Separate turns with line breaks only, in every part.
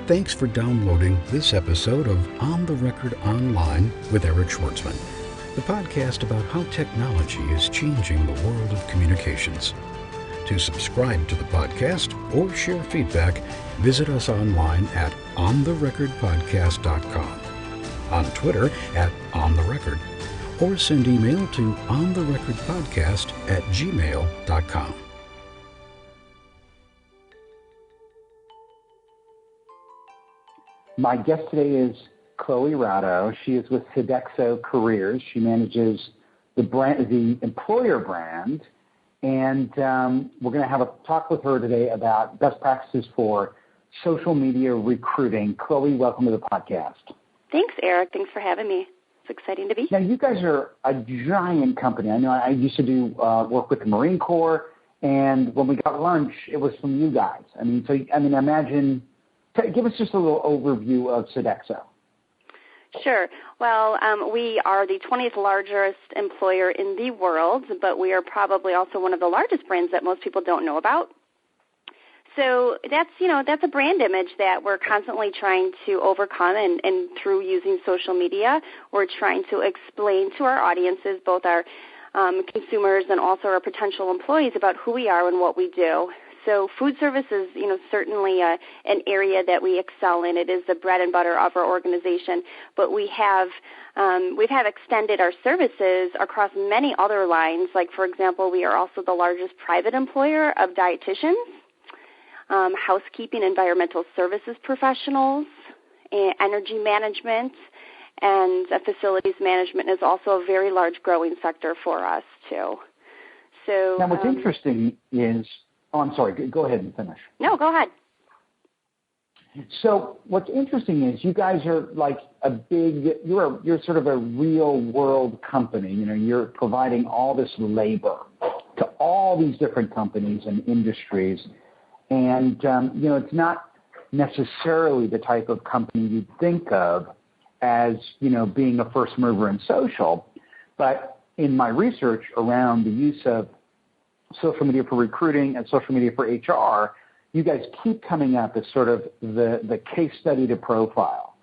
Thanks for downloading this episode of On the Record Online with Eric Schwartzman, the podcast about how technology is changing the world of communications. To subscribe to the podcast or share feedback, visit us online at ontherecordpodcast.com, on Twitter at ontherecord, or send email to ontherecordpodcast@gmail.com.
My guest today is Chloe Ratto. She is with Sodexo Careers. She manages the employer brand, and we're going to have a talk with her today about best practices for social media recruiting. Chloe, welcome to the podcast.
Thanks, Eric. Thanks for having me. It's exciting to be here.
Now, you guys are a giant company. I know I used to do work with the Marine Corps, and when we got lunch, it was from you guys. Imagine. Give us just a little overview of Sodexo.
Sure. Well, we are the 20th largest employer in the world, but we are probably also one of the largest brands that most people don't know about. So that's a brand image that we're constantly trying to overcome, and through using social media, we're trying to explain to our audiences, both our consumers and also our potential employees, about who we are and what we do. So food service is, certainly an area that we excel in. It is the bread and butter of our organization, but we have extended our services across many other lines. Like, for example, we are also the largest private employer of dietitians, housekeeping, environmental services professionals, energy management, and facilities management is also a very large growing sector for us too. So
now, what's interesting is. Oh, I'm sorry. Go ahead and finish.
No, go ahead.
So what's interesting is you guys are like you're sort of a real world company. You're providing all this labor to all these different companies and industries. And, it's not necessarily the type of company you'd think of as, being a first mover in social. But in my research around the use of social media for recruiting and social media for HR, you guys keep coming up as sort of the case study to profile.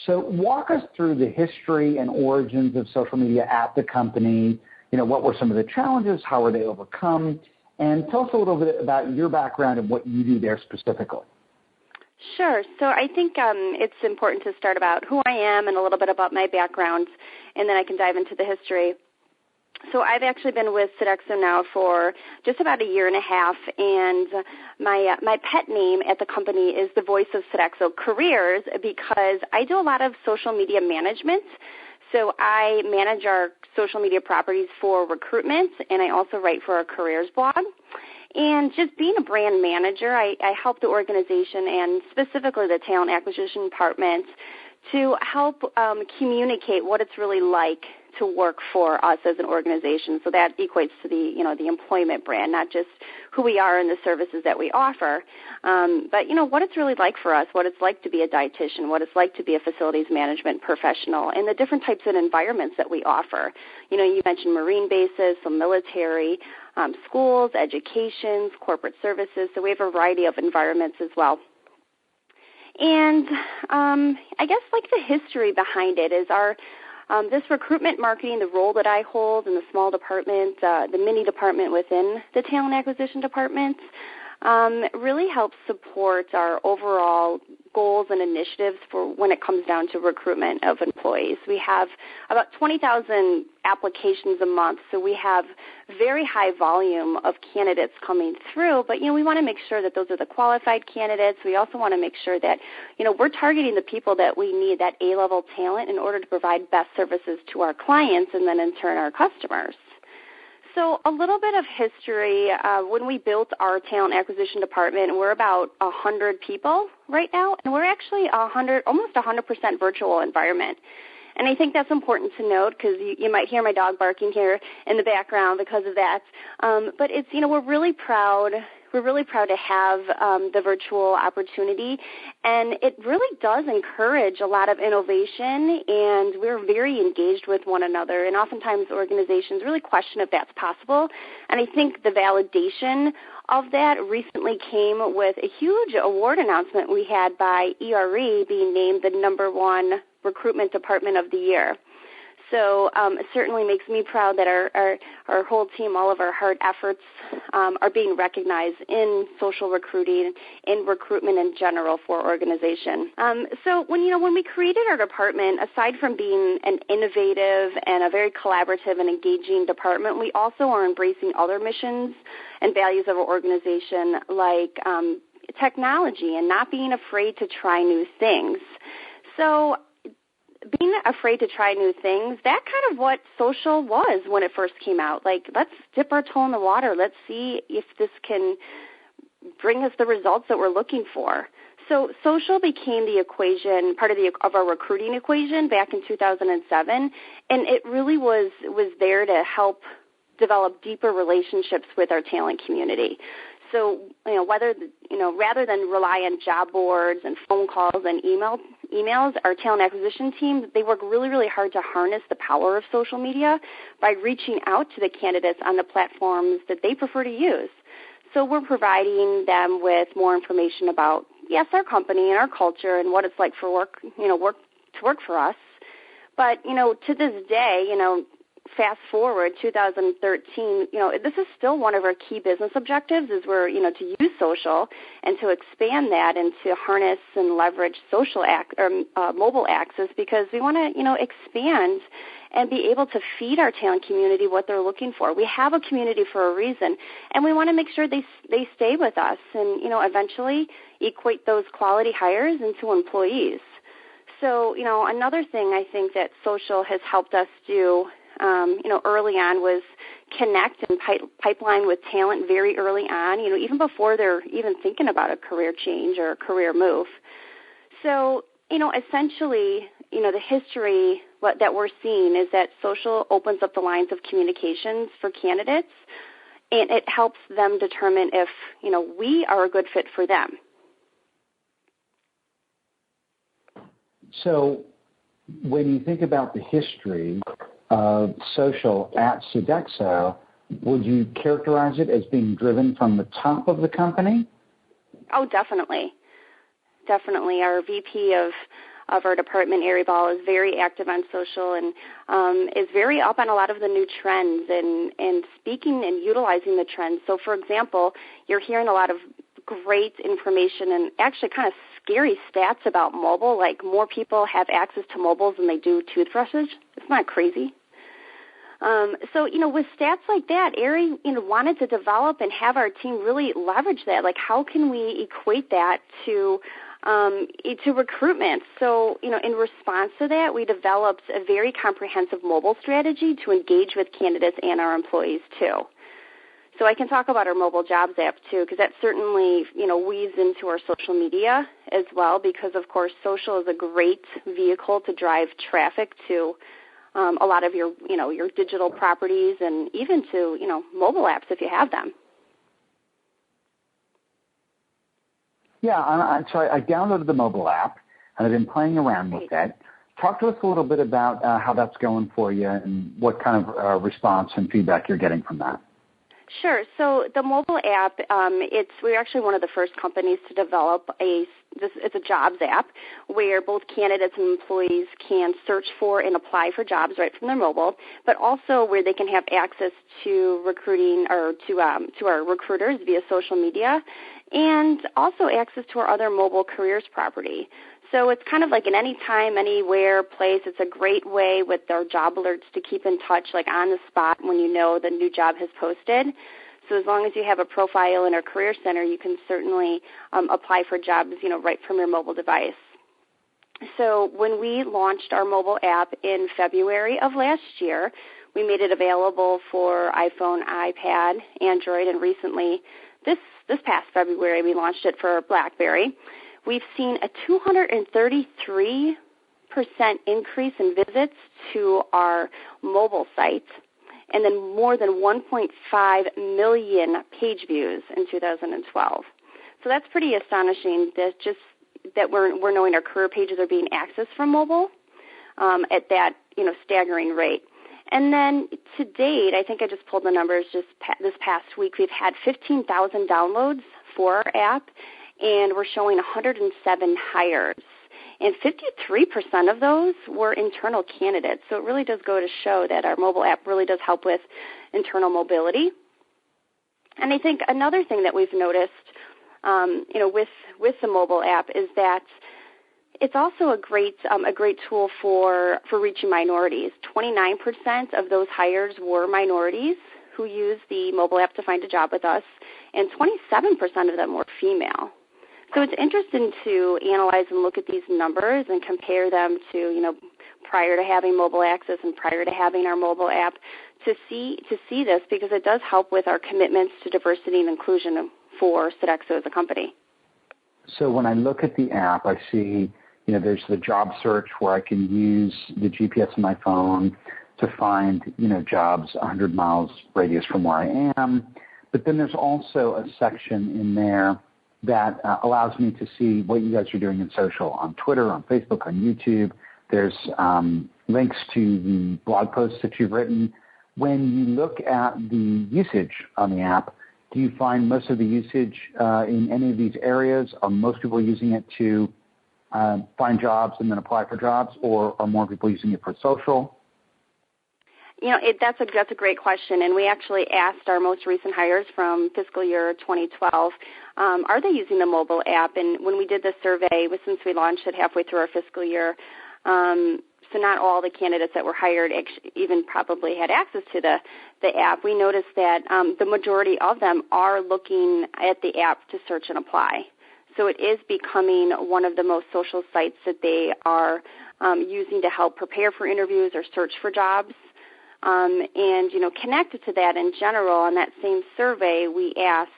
So walk us through the history and origins of social media at the company. What were some of the challenges? How were they overcome? And tell us a little bit about your background and what you do there specifically.
Sure. So I think it's important to start about who I am and a little bit about my background, and then I can dive into the history. So I've actually been with Sodexo now for just about a year and a half, and my pet name at the company is the voice of Sodexo Careers, because I do a lot of social media management. So I manage our social media properties for recruitment, and I also write for our careers blog. And just being a brand manager, I help the organization and specifically the talent acquisition department to help communicate what it's really like to work for us as an organization. So that equates to the employment brand, not just who we are and the services that we offer, but what it's really like for us, what it's like to be a dietitian, what it's like to be a facilities management professional, and the different types of environments that we offer. You mentioned Marine bases, so military, schools, educations, corporate services. So we have a variety of environments as well. And I guess the history behind it is this recruitment marketing, the role that I hold in the small department, the mini department within the talent acquisition department, really helps support our overall goals and initiatives for when it comes down to recruitment of employees. We have about 20,000 applications a month, so we have very high volume of candidates coming through, but we want to make sure that those are the qualified candidates. We also want to make sure that we're targeting the people that we need, that A-level talent, in order to provide best services to our clients and then in turn our customers. So a little bit of history. When we built our talent acquisition department, we're about 100 people right now, and we're actually almost 100% virtual environment. And I think that's important to note because you might hear my dog barking here in the background because of that. But it's, we're really proud. We're really proud to have the virtual opportunity, and it really does encourage a lot of innovation, and we're very engaged with one another, and oftentimes organizations really question if that's possible, and I think the validation of that recently came with a huge award announcement we had by ERE being named the #1 recruitment department of the year. So it certainly makes me proud that our whole team, all of our hard efforts are being recognized in social recruiting, in recruitment in general for organization. So when we created our department, aside from being an innovative and a very collaborative and engaging department, we also are embracing other missions and values of our organization like technology and not being afraid to try new things. So being afraid to try new things, that kind of what social was when it first came out. Like, let's dip our toe in the water. Let's see if this can bring us the results that we're looking for. So social became the equation, part of our recruiting equation back in 2007, and it really was there to help develop deeper relationships with our talent community. So, rather than rely on job boards and phone calls and emails, our talent acquisition team, they work really, really hard to harness the power of social media by reaching out to the candidates on the platforms that they prefer to use. So we're providing them with more information about, yes, our company and our culture and what it's like for work for us. But, to this day, fast forward 2013, this is still one of our key business objectives is to use social and to expand that and to harness and leverage mobile access because we want to, expand and be able to feed our talent community what they're looking for. We have a community for a reason, and we want to make sure they stay with us and, eventually equate those quality hires into employees. So, another thing I think that social has helped us do early on was connect and pipeline with talent very early on, even before they're even thinking about a career change or a career move. So, essentially, the history that we're seeing is that social opens up the lines of communications for candidates, and it helps them determine if, we are a good fit for them.
So when you think about the history of social at Sodexo, would you characterize it as being driven from the top of the company?
Oh, definitely. Definitely. Our VP of our department, Ari Ball, is very active on social and is very up on a lot of the new trends and speaking and utilizing the trends. So, for example, you're hearing a lot of great information and actually kind of scary stats about mobile, like more people have access to mobiles than they do toothbrushes. It's not crazy. So, with stats like that, Ari, wanted to develop and have our team really leverage that. Like, how can we equate that to recruitment? So, in response to that, we developed a very comprehensive mobile strategy to engage with candidates and our employees, too. So I can talk about our mobile jobs app, too, because that certainly, weaves into our social media as well because, of course, social is a great vehicle to drive traffic to a lot of your digital properties and even to, mobile apps if you have them.
Yeah, so I downloaded the mobile app, and I've been playing around with that. Talk to us a little bit about how that's going for you and what kind of response and feedback you're getting from that.
Sure. So the mobile app, we're actually one of the first companies to develop it's a jobs app where both candidates and employees can search for and apply for jobs right from their mobile, but also where they can have access to recruiting or to our recruiters via social media and also access to our other mobile careers property. So it's kind of like an anytime, anywhere place. It's a great way with our job alerts to keep in touch, like on the spot when the new job has posted. So as long as you have a profile in our Career Center, you can certainly apply for jobs, right from your mobile device. So when we launched our mobile app in February of last year, we made it available for iPhone, iPad, Android, and recently, this past February, we launched it for BlackBerry. We've seen a 233% increase in visits to our mobile site, and then more than 1.5 million page views in 2012. So that's pretty astonishing that we're knowing our career pages are being accessed from mobile at that staggering rate. And then to date, I think I just pulled the numbers just this past week, we've had 15,000 downloads for our app, and we're showing 107 hires. And 53% of those were internal candidates. So it really does go to show that our mobile app really does help with internal mobility. And I think another thing that we've noticed, with the mobile app is that it's also a great tool for reaching minorities. 29% of those hires were minorities who used the mobile app to find a job with us, and 27% of them were female. So it's interesting to analyze and look at these numbers and compare them to, prior to having mobile access and prior to having our mobile app to see this, because it does help with our commitments to diversity and inclusion for Sodexo as a company.
So when I look at the app, I see, there's the job search where I can use the GPS on my phone to find, jobs 100 miles radius from where I am. But then there's also a section in there that allows me to see what you guys are doing in social, on Twitter, on Facebook, on YouTube. There's links to the blog posts that you've written. When you look at the usage on the app, do you find most of the usage in any of these areas? Are most people using it to find jobs and then apply for jobs, or are more people using it for social?
That's a great question, and we actually asked our most recent hires from fiscal year 2012, are they using the mobile app? And when we did the survey, since we launched it halfway through our fiscal year, so not all the candidates that were hired even probably had access to the app. We noticed that the majority of them are looking at the app to search and apply. So it is becoming one of the most social sites that they are using to help prepare for interviews or search for jobs. And, connected to that in general, on that same survey, we asked,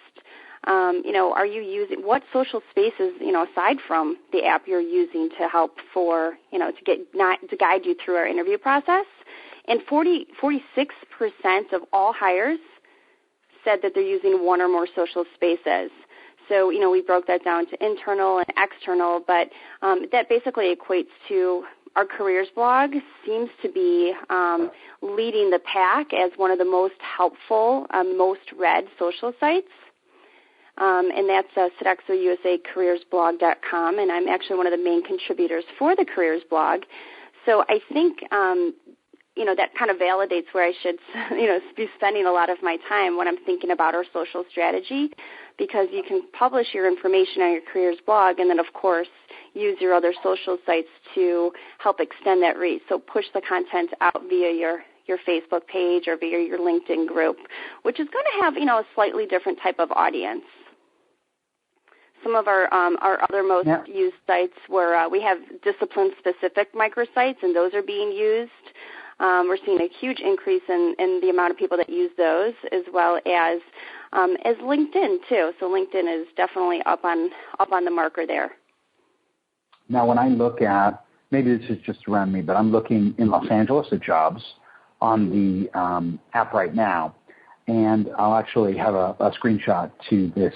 are you using, what social spaces, aside from the app you're using to help to guide you through our interview process? And 46% of all hires said that they're using one or more social spaces. So, we broke that down to internal and external, but that basically equates to our careers blog seems to be leading the pack as one of the most helpful, most read social sites. And that's SodexoUSACareersblog.com, and I'm actually one of the main contributors for the Careers blog. So I think, that kind of validates where I should, be spending a lot of my time when I'm thinking about our social strategy, because you can publish your information on your Careers blog and then, of course, use your other social sites to help extend that reach. So push the content out via your Facebook page or via your LinkedIn group, which is going to have, a slightly different type of audience. Some of our other most used sites where we have discipline-specific microsites, and those are being used. We're seeing a huge increase in the amount of people that use those, as well as LinkedIn too. So LinkedIn is definitely up on the marker there.
Now, when I look at, maybe this is just around me, but I'm looking in Los Angeles at jobs on the app right now, and I'll actually have a screenshot to this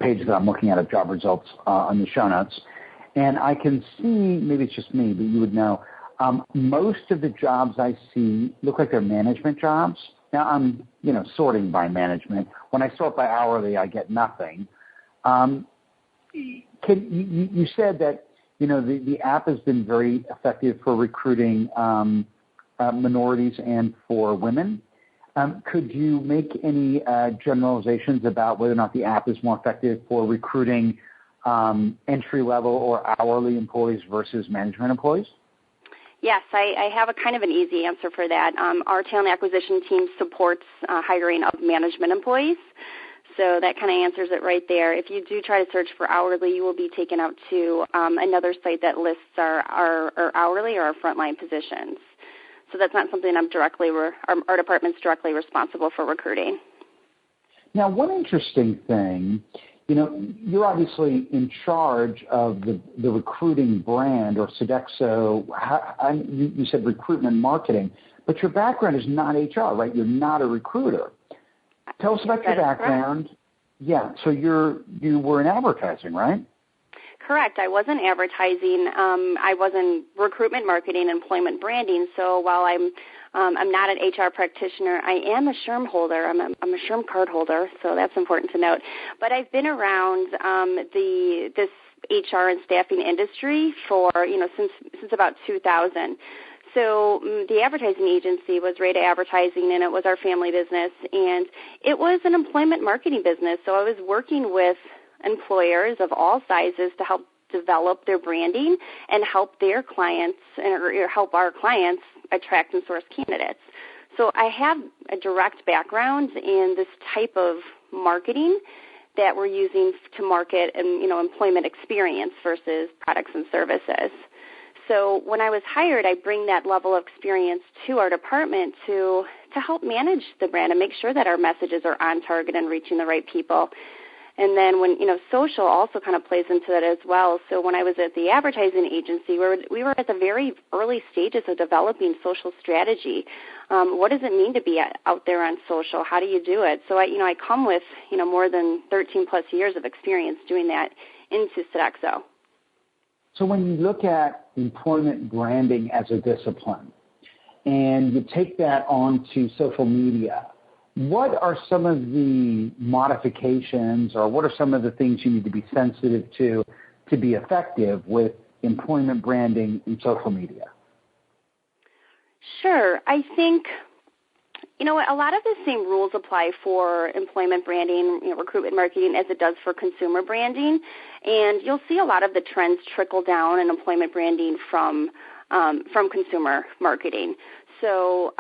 page that I'm looking at of job results on the show notes. And I can see, maybe it's just me, but you would know, most of the jobs I see look like they're management jobs. Now, I'm, sorting by management. When I sort by hourly, I get nothing. You said that, the app has been very effective for recruiting minorities and for women. Could you make any generalizations about whether or not the app is more effective for recruiting entry-level or hourly employees versus management employees?
Yes, I have a kind of an easy answer for that. Our talent acquisition team supports hiring of management employees, so that kind of answers it right there. If you do try to search for hourly, you will be taken out to another site that lists our hourly or our frontline positions. So that's not something our department's directly responsible for recruiting.
Now, one interesting thing, you're obviously in charge of the recruiting brand, or Sodexo. You said recruitment marketing, but your background is not HR, right? You're not a recruiter. Tell us about your background. Correct. Yeah, so you were in advertising, right?
correct. I wasn't advertising. I was in recruitment marketing, employment branding. So while I'm not an HR practitioner, I am a SHRM holder. I'm a SHRM card holder, so that's important to note. But I've been around this HR and staffing industry for since about 2000. So the advertising agency was Rada Advertising, and it was our family business, and it was an employment marketing business. So I was working with employers of all sizes to help develop their branding and help their clients or help our clients attract and source candidates. So I have a direct background in this type of marketing that we're using to market and employment experience versus products and services. So when I was hired, I bring that level of experience to our department to help manage the brand and make sure that our messages are on target and reaching the right people. And then when, social also kind of plays into that as well. So when I was at the advertising agency, we were at the very early stages of developing social strategy. What does it mean to be out there on social? How do you do it? So I come with, more than 13 plus years of experience doing that into Sodexo.
So when you look at employment branding as a discipline and you take that onto social media, what are some of the modifications or what are some of the things you need to be sensitive to be effective with employment branding in social media?
Sure. I think, a lot of the same rules apply for employment branding, recruitment marketing as it does for consumer branding. And you'll see a lot of the trends trickle down in employment branding from consumer marketing. So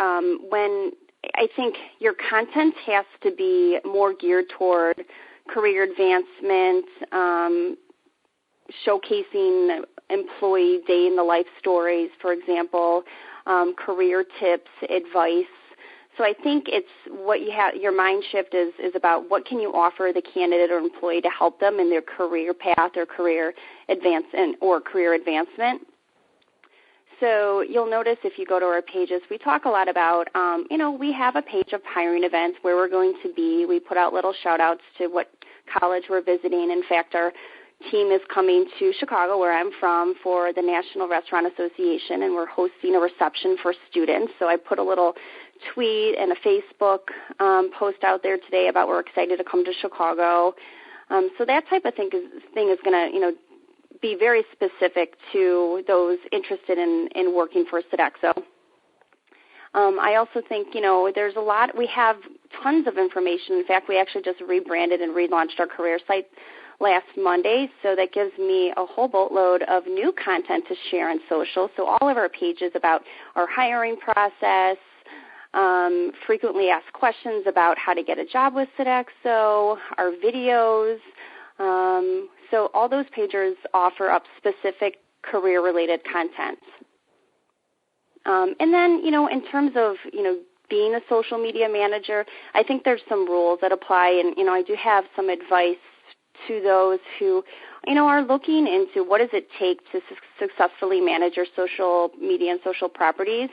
when I think your content has to be more geared toward career advancement, showcasing employee day-in-the-life stories, for example, career tips, advice. So I think it's what you have. Your mind shift is about what can you offer the candidate or employee to help them in their career path or career advancement. So you'll notice if you go to our pages, we talk a lot about, we have a page of hiring events where we're going to be. We put out little shout-outs to what college we're visiting. In fact, our team is coming to Chicago, where I'm from, for the National Restaurant Association, and we're hosting a reception for students. So I put a little tweet and a Facebook post out there today about we're excited to come to Chicago. So that type of thing is going to, be very specific to those interested in working for Sodexo. I also think, there's a lot. We have tons of information. In fact, we actually just rebranded and relaunched our career site last Monday, so that gives me a whole boatload of new content to share on social. So all of our pages about our hiring process, frequently asked questions about how to get a job with Sodexo, our videos. So all those pages offer up specific career-related content. And then, in terms of, being a social media manager, I think there's some rules that apply, and, I do have some advice to those who, are looking into what does it take to successfully manage your social media and social properties.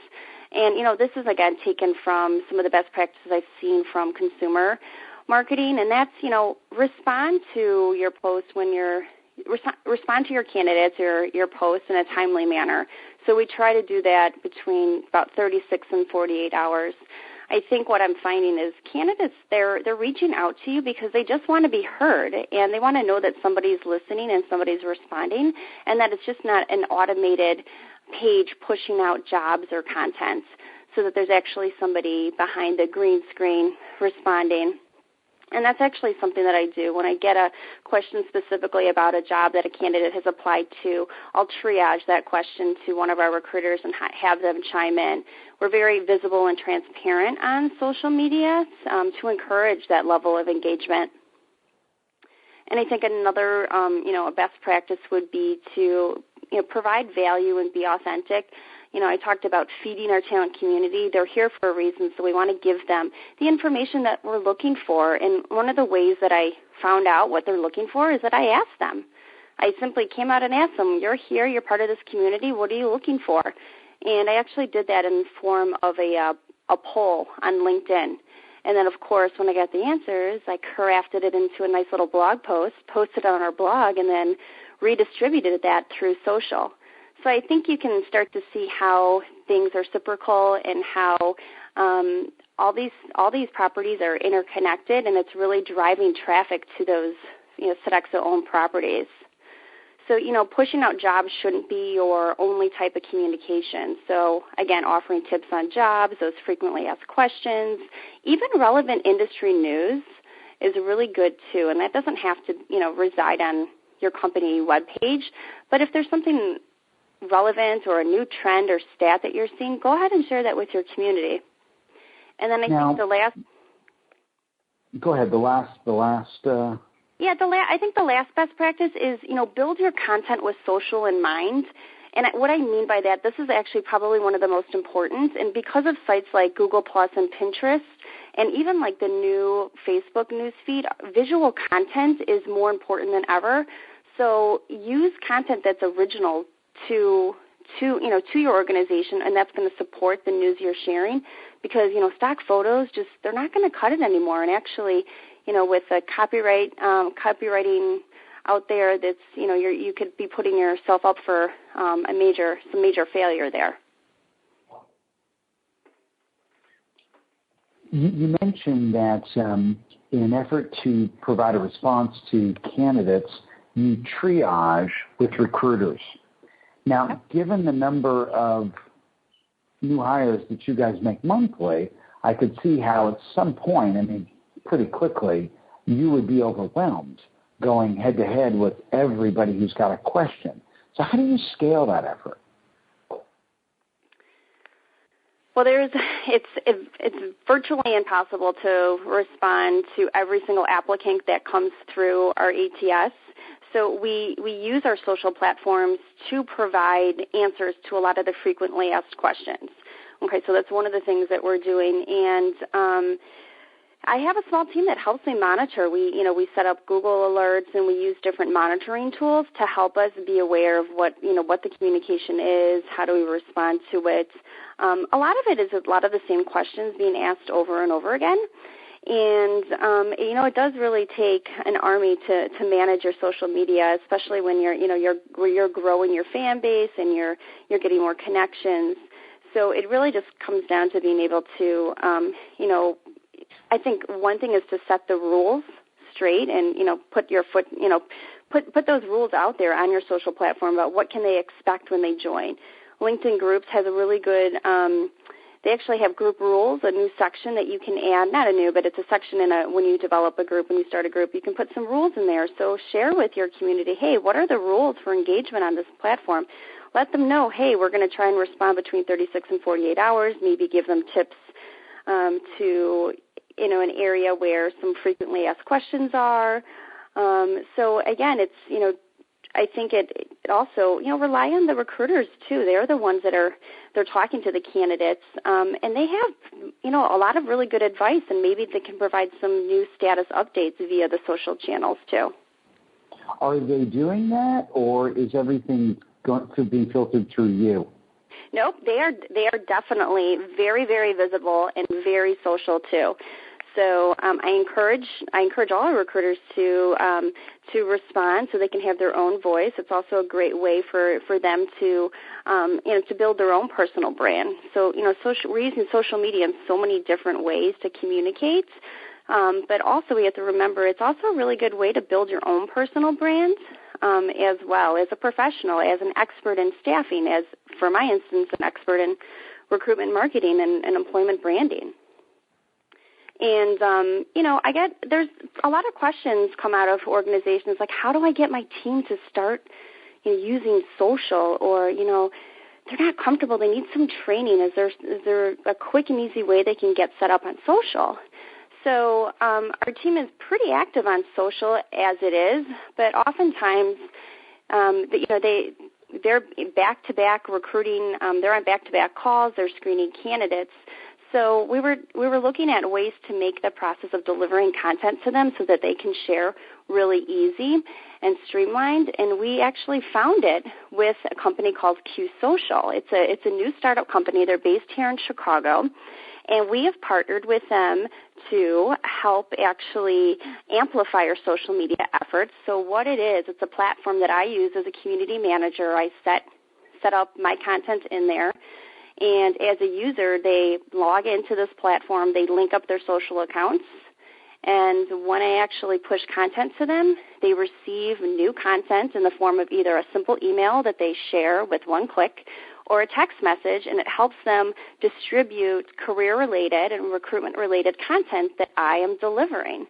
And, this is, again, taken from some of the best practices I've seen from consumer marketing, and that's, respond to your posts respond to your candidates or your posts in a timely manner. So we try to do that between about 36 and 48 hours. I think what I'm finding is candidates, they're reaching out to you because they just want to be heard, and they want to know that somebody's listening and somebody's responding, and that it's just not an automated page pushing out jobs or contents, so that there's actually somebody behind the green screen responding. And that's actually something that I do. When I get a question specifically about a job that a candidate has applied to, I'll triage that question to one of our recruiters and have them chime in. We're very visible and transparent on social media to encourage that level of engagement. And I think another, a best practice would be to, provide value and be authentic. I talked about feeding our talent community. They're here for a reason, so we want to give them the information that we're looking for. And one of the ways that I found out what they're looking for is that I asked them. I simply came out and asked them, you're here, you're part of this community, what are you looking for? And I actually did that in the form of a poll on LinkedIn. And then, of course, when I got the answers, I crafted it into a nice little blog post, posted it on our blog, and then redistributed that through social. So I think you can start to see how things are reciprocal and how all these properties are interconnected, and it's really driving traffic to those Sodexo-owned properties. So, pushing out jobs shouldn't be your only type of communication. So, again, offering tips on jobs, those frequently asked questions, even relevant industry news is really good too. And that doesn't have to, reside on your company webpage. But if there's something relevant or a new trend or stat that you're seeing, go ahead and share that with your community. And then I think the last.
Go ahead.
I think the last best practice is, build your content with social in mind. And what I mean by that, this is actually probably one of the most important. And because of sites like Google Plus and Pinterest, and even like the new Facebook newsfeed, visual content is more important than ever. So use content that's original to your organization, and that's going to support the news you're sharing. Because stock photos they're not going to cut it anymore. And actually, with the copywriting out there, that's you could be putting yourself up for some major failure there.
You mentioned that in an effort to provide a response to candidates, you triage with recruiters. Now, given the number of new hires that you guys make monthly, I could see how at some point, pretty quickly, you would be overwhelmed going head-to-head with everybody who's got a question. So how do you scale that effort?
Well, it's virtually impossible to respond to every single applicant that comes through our ATS. So we use our social platforms to provide answers to a lot of the frequently asked questions. Okay, so that's one of the things that we're doing. And I have a small team that helps me monitor. We set up Google alerts, and we use different monitoring tools to help us be aware of what the communication is, how do we respond to it. A lot of it is a lot of the same questions being asked over and over again. And, it does really take an army to manage your social media, especially when you're growing your fan base and you're getting more connections. So it really just comes down to being able to, I think one thing is to set the rules straight and, put your foot, put those rules out there on your social platform about what can they expect when they join. LinkedIn Groups has a really good, they actually have group rules, a new section that you can add, not a new, but it's a section when you develop a group, when you start a group, you can put some rules in there. So share with your community, hey, what are the rules for engagement on this platform? Let them know, hey, we're going to try and respond between 36 and 48 hours, maybe give them tips to, an area where some frequently asked questions are. So again, it's, I think it also, rely on the recruiters too. They're the ones they're talking to the candidates, and they have, a lot of really good advice, and maybe they can provide some new status updates via the social channels too.
Are they doing that, or is everything being filtered through you?
Nope, they are definitely very, very visible and very social too. So I encourage all our recruiters to respond so they can have their own voice. It's also a great way for them to to build their own personal brand. So we're using social media in so many different ways to communicate. But also we have to remember it's also a really good way to build your own personal brand as well as a professional, as an expert in staffing, as for my instance, an expert in recruitment marketing and employment branding. And, there's a lot of questions come out of organizations like, how do I get my team to start using social? Or, they're not comfortable. They need some training. Is there a quick and easy way they can get set up on social? So our team is pretty active on social as it is, but oftentimes, they're back-to-back recruiting. They're on back-to-back calls. They're screening candidates. So we were looking at ways to make the process of delivering content to them so that they can share really easy and streamlined. And we actually found it with a company called Q Social. It's a new startup company. They're based here in Chicago. And we have partnered with them to help actually amplify our social media efforts. So what it is, it's a platform that I use as a community manager. I set up my content in there. And as a user, they log into this platform, they link up their social accounts, and when I actually push content to them, they receive new content in the form of either a simple email that they share with one click or a text message, and it helps them distribute career-related and recruitment-related content that I am delivering.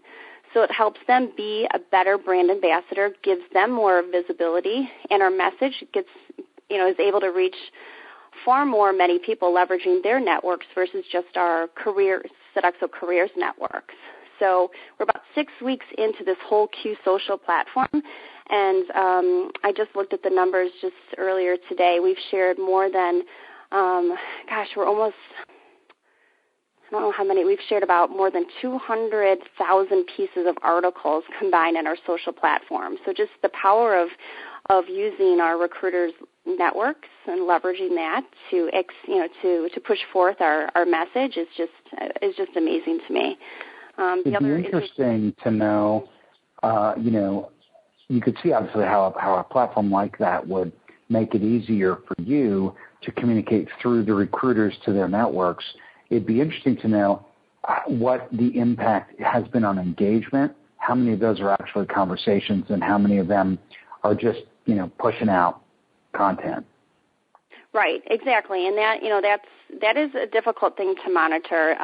So it helps them be a better brand ambassador, gives them more visibility, and our message gets, is able to reach far more many people leveraging their networks versus just our Sodexo Careers networks. So we're about 6 weeks into this whole Q Social platform, and I just looked at the numbers just earlier today. We've shared more than, we're almost, I don't know how many, we've shared about more than 200,000 pieces of articles combined in our social platform. So just the power of using our recruiters' networks and leveraging that to push forth our message is just amazing to me.
It'd be interesting to know, you could see obviously how a platform like that would make it easier for you to communicate through the recruiters to their networks. It'd be interesting to know what the impact has been on engagement, how many of those are actually conversations, and how many of them are just, pushing out content.
Right, exactly, and that is a difficult thing to monitor.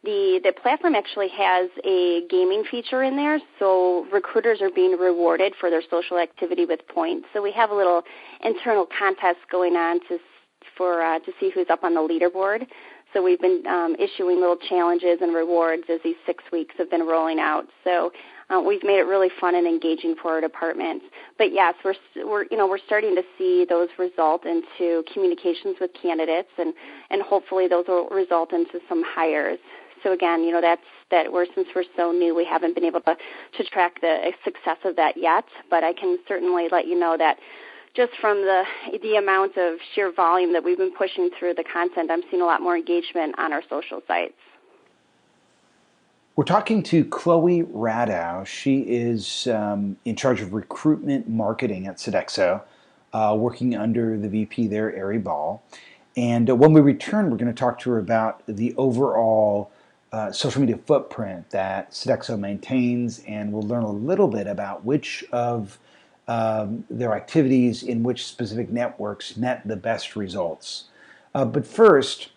The platform actually has a gaming feature in there, so recruiters are being rewarded for their social activity with points. So we have a little internal contest going on to see who's up on the leaderboard. So we've been issuing little challenges and rewards as these 6 weeks have been rolling out. So we've made it really fun and engaging for our departments. But yes, we're starting to see those result into communications with candidates, and hopefully those will result into some hires. So again, since we're so new, we haven't been able to track the success of that yet. But I can certainly let you know that just from the amount of sheer volume that we've been pushing through the content, I'm seeing a lot more engagement on our social sites.
We're talking to Chloe Radow. She is in charge of recruitment marketing at Sodexo, working under the VP there, Ari Ball. And when we return, we're going to talk to her about the overall social media footprint that Sodexo maintains, and we'll learn a little bit about which of their activities in which specific networks net the best results. But first,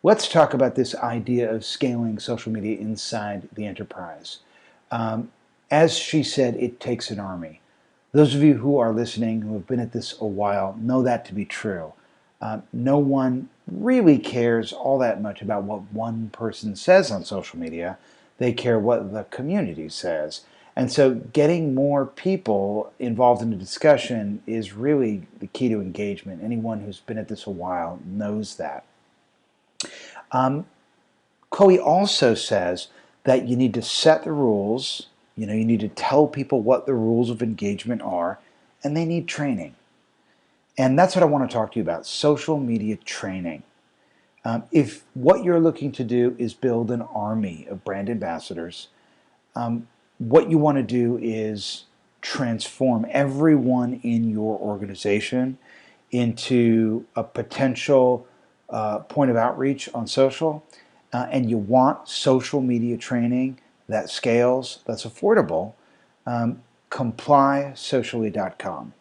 let's talk about this idea of scaling social media inside the enterprise. As she said, it takes an army. Those of you who are listening, who have been at this a while, know that to be true. No one really cares all that much about what one person says on social media. They care what the community says. And so getting more people involved in the discussion is really the key to engagement. Anyone who's been at this a while knows that. Chloe also says that you need to set the rules, you need to tell people what the rules of engagement are, and they need training. And that's what I want to talk to you about, social media training. If what you're looking to do is build an army of brand ambassadors, what you want to do is transform everyone in your organization into a potential point of outreach on social, and you want social media training that scales, that's affordable, complysocially.com.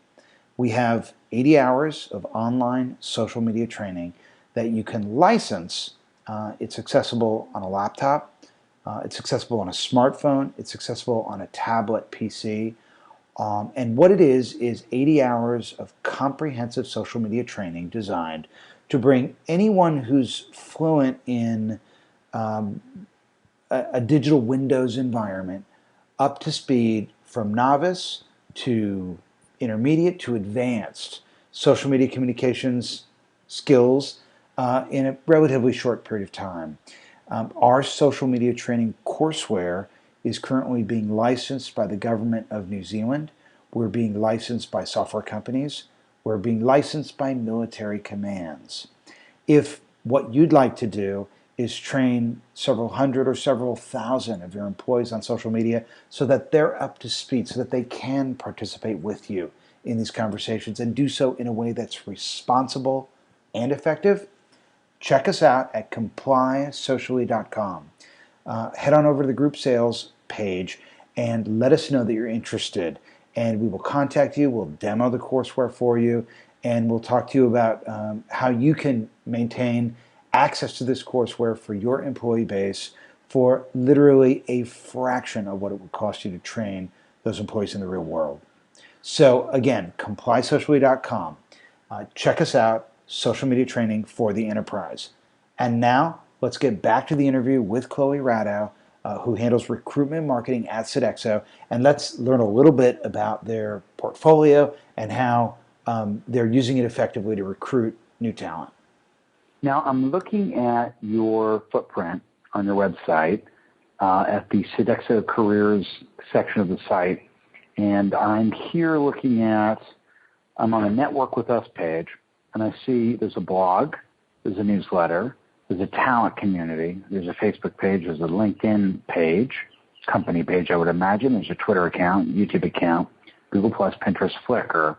We have 80 hours of online social media training that you can license. It's accessible on a laptop. It's accessible on a smartphone. It's accessible on a tablet PC. And what it is 80 hours of comprehensive social media training designed to bring anyone who's fluent in a digital Windows environment up to speed from novice to intermediate to advanced social media communications skills in a relatively short period of time. Our social media training courseware is currently being licensed by the government of New Zealand. We're being licensed by software companies. We're being licensed by military commands. If what you'd like to do is train several hundred or several thousand of your employees on social media so that they're up to speed, so that they can participate with you in these conversations and do so in a way that's responsible and effective. Check us out at complysocially.com. Head on over to the group sales page and let us know that you're interested. And we will contact you, we'll demo the courseware for you, and we'll talk to you about how you can maintain access to this courseware for your employee base for literally a fraction of what it would cost you to train those employees in the real world. So again, complysocially.com. Check us out, social media training for the enterprise. And now let's get back to the interview with Chloe Radow, who handles recruitment marketing at Sodexo, and let's learn a little bit about their portfolio and how they're using it effectively to recruit new talent.
Now, I'm looking at your footprint on your website at the Sodexo Careers section of the site, and I'm here looking at, I'm on a Network With Us page, and I see there's a blog, there's a newsletter, there's a talent community, there's a Facebook page, there's a LinkedIn page, company page, I would imagine, there's a Twitter account, YouTube account, Google+, Pinterest, Flickr.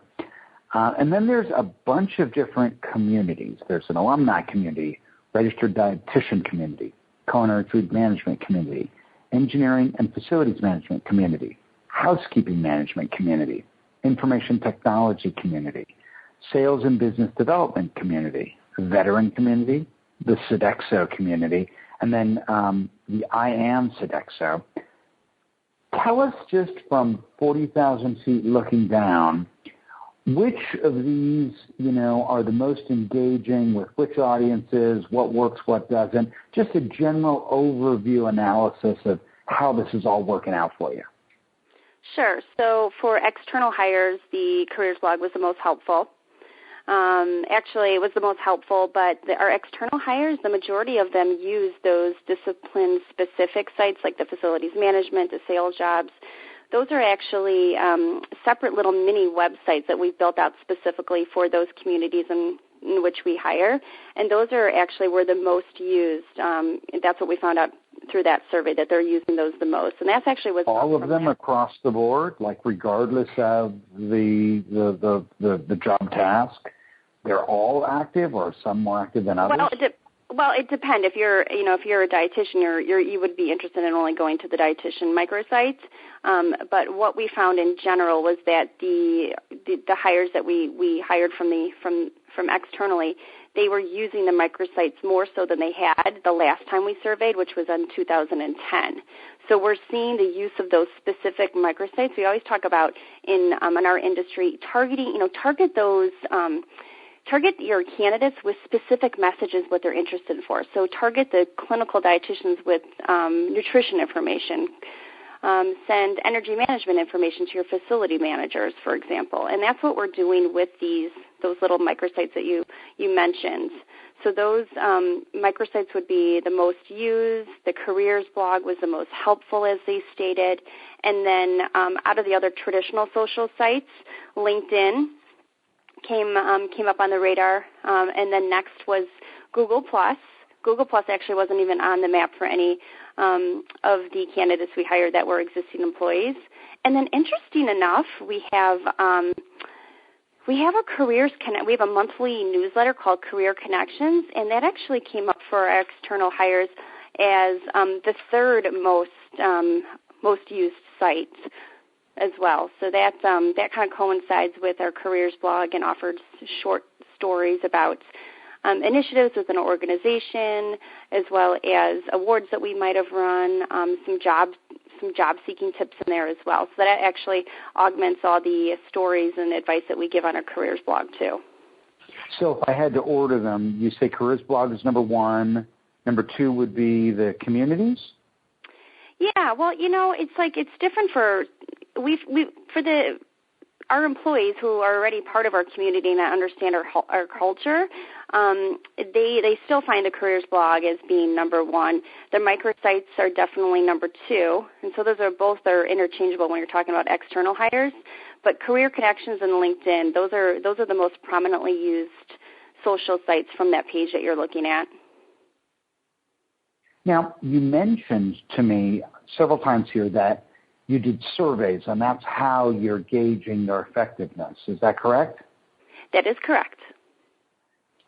And then there's a bunch of different communities. There's an alumni community, registered dietitian community, culinary food management community, engineering and facilities management community, housekeeping management community, information technology community, sales and business development community, veteran community, the Sodexo community, and then the I Am Sodexo. Tell us just from 40,000 feet looking down, which of these, are the most engaging with which audiences, what works, what doesn't, just a general overview analysis of how this is all working out for you.
Sure. So for external hires, the careers blog was the most helpful. Actually, it was the most helpful, but our external hires, the majority of them use those discipline-specific sites like the facilities management, the sales jobs. Those are actually separate little mini websites that we've built out specifically for those communities in which we hire, and those are actually were the most used. That's what we found out through that survey, that they're using those the most, and that's actually was
all of them across the board, like regardless of the job task. They're all active, or some more active than others?
Well, it depends. If you're a dietitian, you would be interested in only going to the dietitian microsites. But what we found in general was that the hires that we hired from externally, they were using the microsites more so than they had the last time we surveyed, which was in 2010. So we're seeing the use of those specific microsites. We always talk about in our industry target those. Target your candidates with specific messages, what they're interested for. So target the clinical dietitians with nutrition information. Send energy management information to your facility managers, for example. And that's what we're doing with those little microsites that you mentioned. So those microsites would be the most used. The careers blog was the most helpful, as they stated. And then out of the other traditional social sites, LinkedIn came up on the radar, and then next was Google+. Google+ actually wasn't even on the map for any of the candidates we hired that were existing employees. And then, interesting enough, we have a we have a monthly newsletter called Career Connections, and that actually came up for our external hires as the third most used site as well. So that kind of coincides with our careers blog and offered short stories about initiatives within an organization, as well as awards that we might have run, some job seeking tips in there as well. So that actually augments all the stories and advice that we give on our careers blog too.
So if I had to order them, you say careers blog is number one. Number two would be the communities?
Yeah, well, it's different for our employees who are already part of our community and that understand our culture. They still find the careers blog as being number one. The microsites are definitely number two, and so those are interchangeable when you're talking about external hires. But Career Connections and LinkedIn, those are the most prominently used social sites from that page that you're looking at.
Now, you mentioned to me several times here that you did surveys, and that's how you're gauging their effectiveness. Is that correct?
That is correct.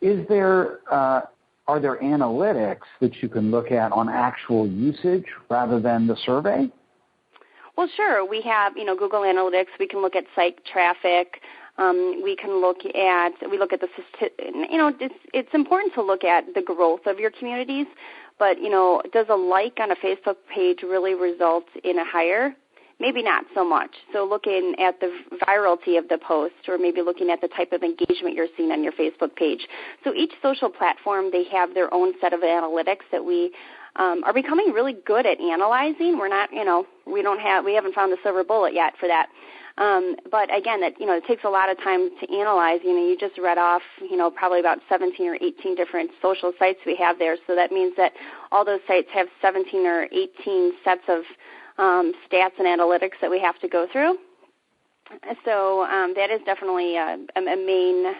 Is there, are there analytics that you can look at on actual usage rather than the survey?
Well, sure. We have, Google Analytics. We can look at site traffic. We look at the, it's important to look at the growth of your communities, but, does a like on a Facebook page really result in a hire? Maybe not so much. So looking at the virality of the post, or maybe looking at the type of engagement you're seeing on your Facebook page. So each social platform, they have their own set of analytics that we are becoming really good at analyzing. We're not, we haven't found the silver bullet yet for that. But again, it takes a lot of time to analyze. You just read off, probably about 17 or 18 different social sites we have there. So that means that all those sites have 17 or 18 sets of stats and analytics that we have to go through. So that is definitely a main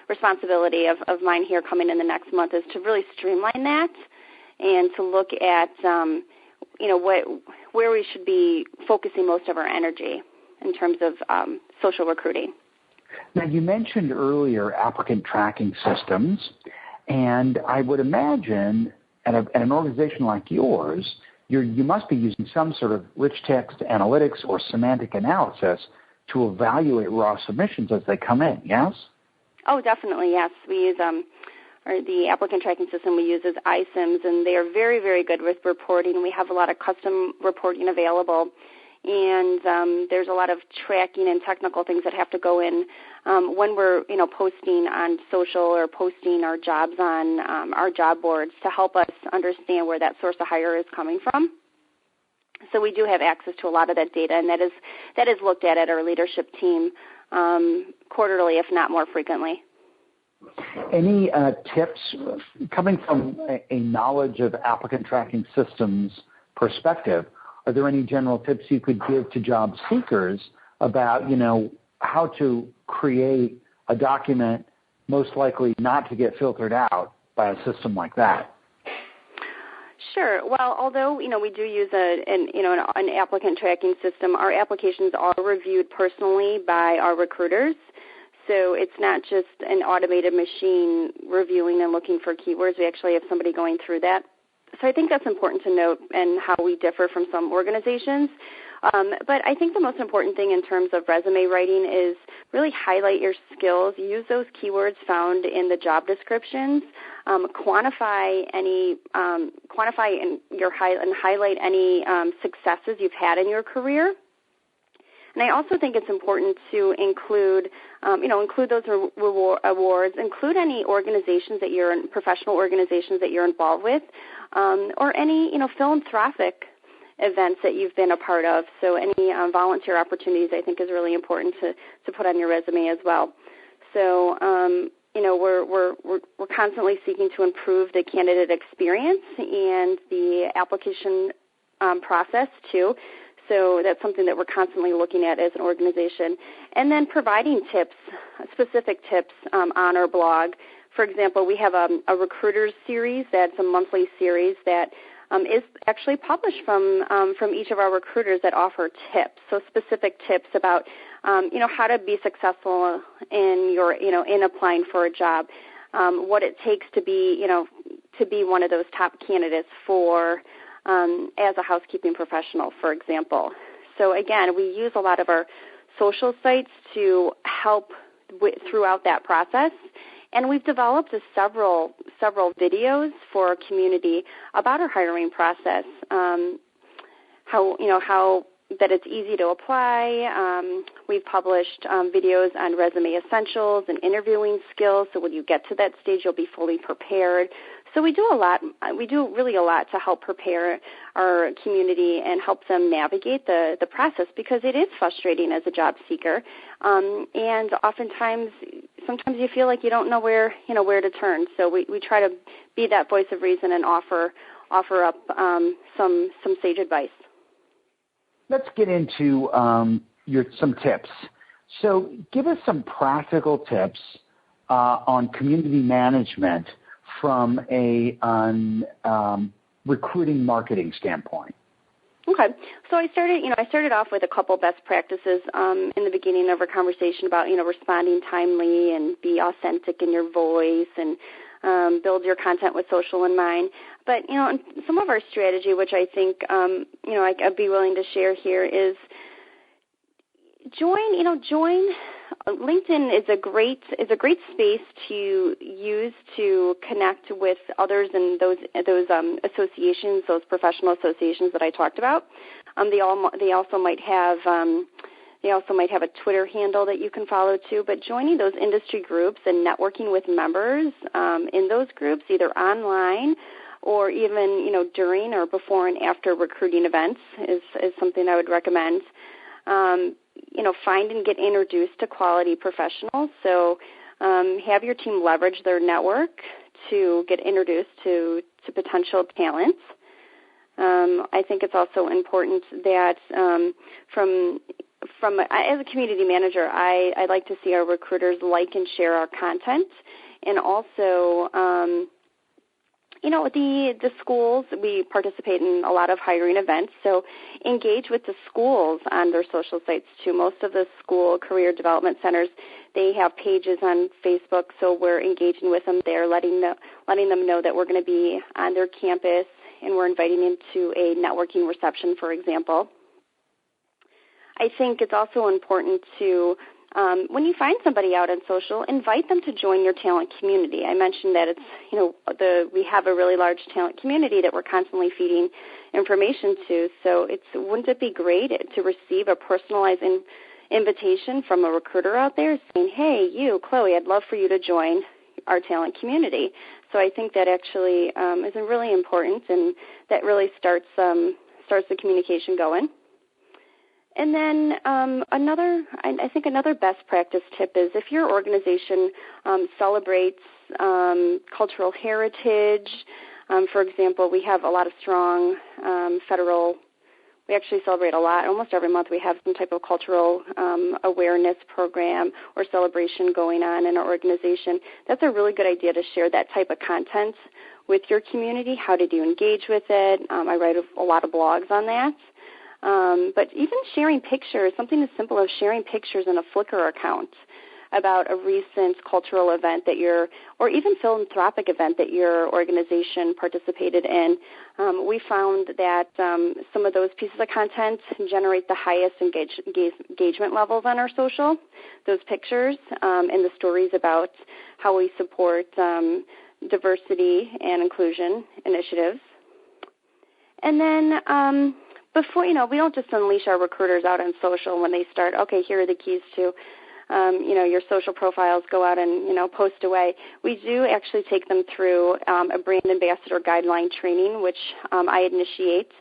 responsibility of mine here coming in the next month, is to really streamline that and to look at, where we should be focusing most of our energy in terms of social recruiting.
Now, you mentioned earlier applicant tracking systems, and I would imagine at an organization like yours, you must be using some sort of rich text analytics or semantic analysis to evaluate raw submissions as they come in, yes?
Oh, definitely, yes. We use the applicant tracking system we use is iCIMS, and they are very, very good with reporting. We have a lot of custom reporting available, and there's a lot of tracking and technical things that have to go in when we're, posting on social or posting our jobs on our job boards to help us understand where that source of hire is coming from. So we do have access to a lot of that data, and that is looked at our leadership team quarterly, if not more frequently.
Any tips coming from a knowledge of applicant tracking systems perspective? Are there any general tips you could give to job seekers about, how to create a document most likely not to get filtered out by a system like that?
Sure. Well, although, we do use an applicant tracking system, our applications are reviewed personally by our recruiters. So it's not just an automated machine reviewing and looking for keywords. We actually have somebody going through that. So I think that's important to note, and how we differ from some organizations. But I think the most important thing in terms of resume writing is really highlight your skills. Use those keywords found in the job descriptions. Quantify and highlight any successes you've had in your career. And I also think it's important to include those awards, include any organizations that you're in, professional organizations that you're involved with, or any, philanthropic events that you've been a part of. So any volunteer opportunities, I think, is really important to put on your resume as well. So, we're constantly seeking to improve the candidate experience and the application process too. So that's something that we're constantly looking at as an organization. And then providing tips, specific tips on our blog. For example, we have a recruiters series that's a monthly series that is actually published from each of our recruiters that offer tips. So specific tips about, how to be successful in applying for a job, what it takes to be one of those top candidates for as a housekeeping professional, for example. So again, we use a lot of our social sites to help throughout that process, and we've developed several videos for our community about our hiring process. How that it's easy to apply. We've published videos on resume essentials and interviewing skills, so when you get to that stage, you'll be fully prepared. So we do a lot. We do really a lot to help prepare our community and help them navigate the process, because it is frustrating as a job seeker, and sometimes you feel like you don't know where to turn. So we try to be that voice of reason and offer up some sage advice.
Let's get into some tips. So give us some practical tips on community management from a recruiting marketing standpoint?
Okay, so I started off with a couple best practices in the beginning of our conversation about responding timely and be authentic in your voice and build your content with social in mind. But some of our strategy, which I think I'd be willing to share here, is join. LinkedIn is a great space to use to connect with others in those associations, those professional associations that I talked about. They also might have a Twitter handle that you can follow too. But joining those industry groups and networking with members in those groups, either online or even during or before and after recruiting events, is something I would recommend. Find and get introduced to quality professionals. So have your team leverage their network to get introduced to potential talents. I think it's also important that as a community manager, I like to see our recruiters like and share our content, and also the schools, we participate in a lot of hiring events, so engage with the schools on their social sites too. Most of the school career development centers, they have pages on Facebook, so we're engaging with them there, letting them know that we're going to be on their campus and we're inviting them to a networking reception, for example. I think it's also important to when you find somebody out on social, invite them to join your talent community. I mentioned that we have a really large talent community that we're constantly feeding information to. So wouldn't it be great to receive a personalized invitation from a recruiter out there saying, "Hey, you, Chloe, I'd love for you to join our talent community." So I think that actually is really important, and that really starts the communication going. And then I think another best practice tip is if your organization celebrates cultural heritage. For example, we have a lot of strong federal. We actually celebrate a lot. Almost every month we have some type of cultural awareness program or celebration going on in our organization. That's a really good idea to share that type of content with your community. How did you engage with it? I write a lot of blogs on that. But even sharing pictures, something as simple as sharing pictures in a Flickr account about a recent cultural event or even philanthropic event that your organization participated in. We found that some of those pieces of content generate the highest engagement levels on our social, those pictures and the stories about how we support diversity and inclusion initiatives. And then before, we don't just unleash our recruiters out on social when they start, okay, here are the keys to, your social profiles, go out and, post away. We do actually take them through a brand ambassador guideline training, which I initiate,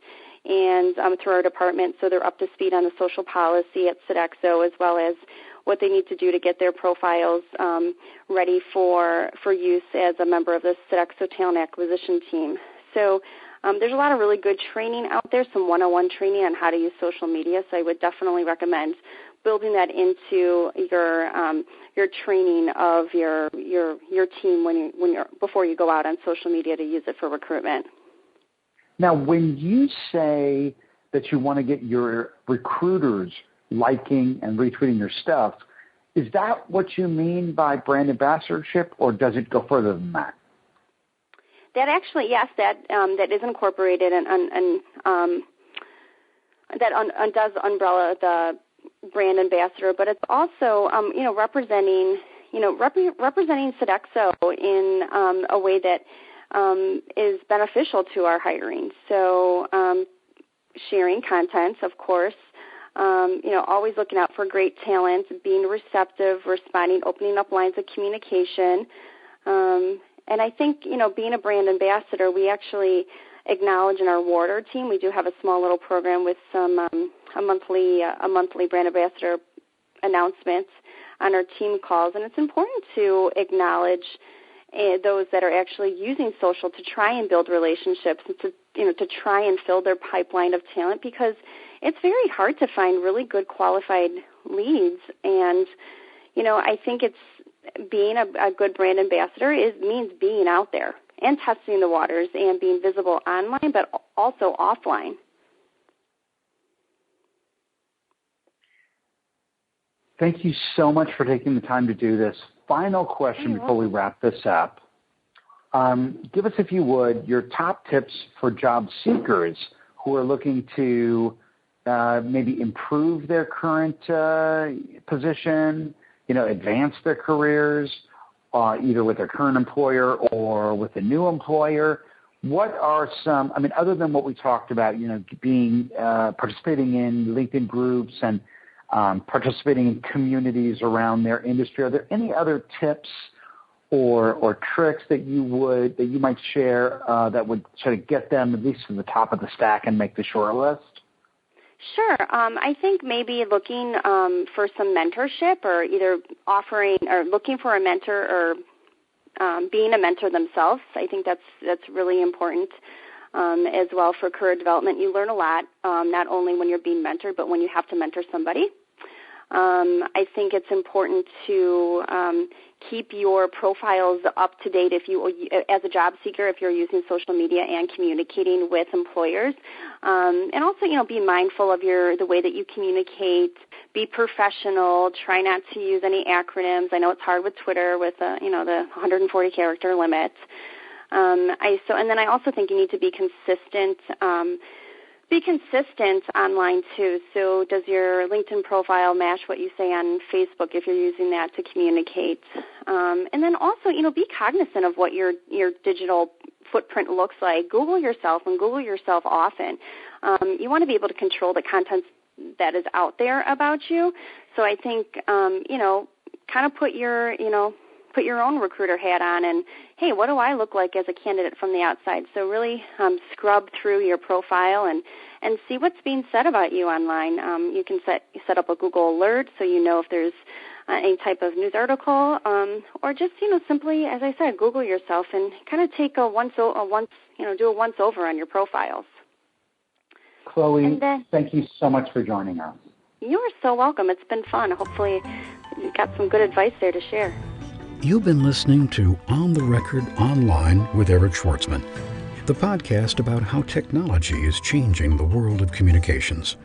and through our department, so they're up to speed on the social policy at Sodexo, as well as what they need to do to get their profiles ready for use as a member of the Sodexo talent acquisition team. So there's a lot of really good training out there, some one-on-one training on how to use social media. So I would definitely recommend building that into your training of your team before you go out on social media to use it for recruitment.
Now, when you say that you want to get your recruiters liking and retweeting your stuff, is that what you mean by brand ambassadorship, or does it go further than that?
That actually, yes, that is incorporated and that does umbrella the brand ambassador, but it's also representing Sodexo in a way that is beneficial to our hiring. So sharing content, of course, always looking out for great talent, being receptive, responding, opening up lines of communication. And I think, being a brand ambassador, we actually acknowledge in our Warder team, we do have a small little program with some a monthly brand ambassador announcements on our team calls. And it's important to acknowledge those that are actually using social to try and build relationships and to try and fill their pipeline of talent, because it's very hard to find really good qualified leads. And, I think being a good brand ambassador means being out there and testing the waters and being visible online, but also offline.
Thank you so much for taking the time to do this. Final question before we wrap this up. Give us, if you would, your top tips for job seekers who are looking to maybe improve their current position, advance their careers, either with their current employer or with a new employer. What are some, other than what we talked about, participating in LinkedIn groups and participating in communities around their industry, are there any other tips or tricks that you might share that would sort of get them at least to the top of the stack and make the short list?
Sure. I think maybe looking for some mentorship, or either offering or looking for a mentor, or being a mentor themselves. I think that's really important as well for career development. You learn a lot, not only when you're being mentored, but when you have to mentor somebody. I think it's important to keep your profiles up to date as a job seeker, if you're using social media and communicating with employers. And also, be mindful of the way that you communicate. Be professional. Try not to use any acronyms. I know it's hard with Twitter with the 140 character limit. And then I also think you need to be consistent. Be consistent online too. So does your LinkedIn profile match what you say on Facebook if you're using that to communicate? And then also, be cognizant of what your digital footprint looks like. Google yourself, and Google yourself often. You want to be able to control the content that is out there about you. So I think, kind of put your own recruiter hat on and, hey, what do I look like as a candidate from the outside? So really scrub through your profile and see what's being said about you online. You can set up a Google alert so you know if there's any type of news article, or just, simply, as I said, Google yourself and kind of take do a once-over on your profiles.
Chloe, thank you so much for joining us.
You are so welcome. It's been fun. Hopefully you got some good advice there to share.
You've been listening to On the Record Online with Eric Schwartzman, the podcast about how technology is changing the world of communications.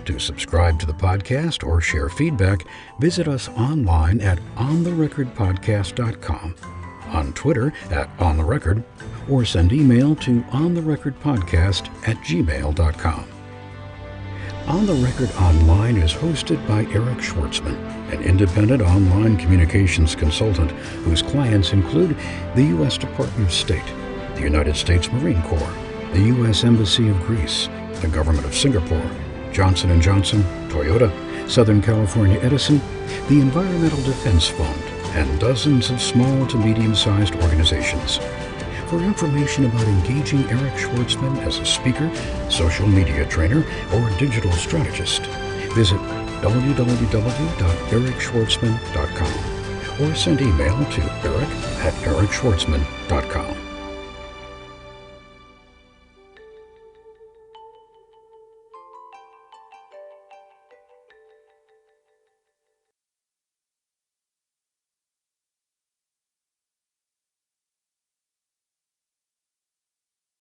To subscribe to the podcast or share feedback, visit us online at ontherecordpodcast.com, on Twitter at ontherecord, or send email to ontherecordpodcast@gmail.com. On the Record Online is hosted by Eric Schwartzman, an independent online communications consultant whose clients include the U.S. Department of State, the United States Marine Corps, the U.S. Embassy of Greece, the Government of Singapore, Johnson & Johnson, Toyota, Southern California Edison, the Environmental Defense Fund, and dozens of small to medium-sized organizations. For information about engaging Eric Schwartzman as a speaker, social media trainer, or digital strategist, visit www.ericschwartzman.com or send email to eric@ericschwartzman.com.